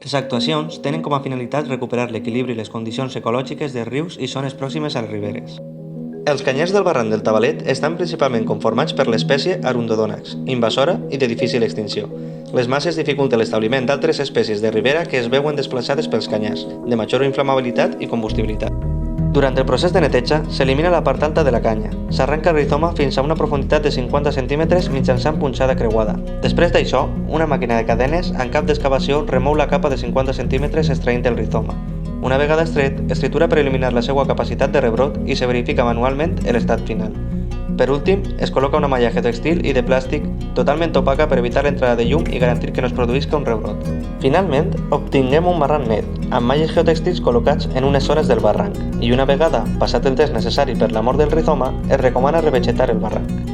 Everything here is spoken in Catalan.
Les actuacions tenen com a finalitat recuperar l'equilibri i les condicions ecològiques de rius i zones pròximes a les riberes. Els canyers del barranc del Tabalet estan principalment conformats per l'espècie Arundodònax, invasora i de difícil extinció. Les masses dificulten l'establiment d'altres espècies de ribera que es veuen desplaçades pels canyars, de major inflamabilitat i combustibilitat. Durant el procés de neteja, s'elimina la part alta de la canya. S'arrenca el rizoma fins a una profunditat de 50 centímetres mitjançant punxada creuada. Després d'això, una màquina de cadenes amb cap d'excavació remou la capa de 50 centímetres extraint el rizoma. Una vegada extret, es tritura per eliminar la seva capacitat de rebrot i se verifica manualment l'estat final. Per últim, es col·loca una malla geotèxtil i de plàstic totalment opaca per evitar l'entrada de llum i garantir que no es produïsca un rebrot. Finalment, obtinguem un barranc net, amb malles geotèxtils col·locats en unes zones del barranc, i una vegada passat el temps necessari per la mort del rizoma, es recomana revegetar el barranc.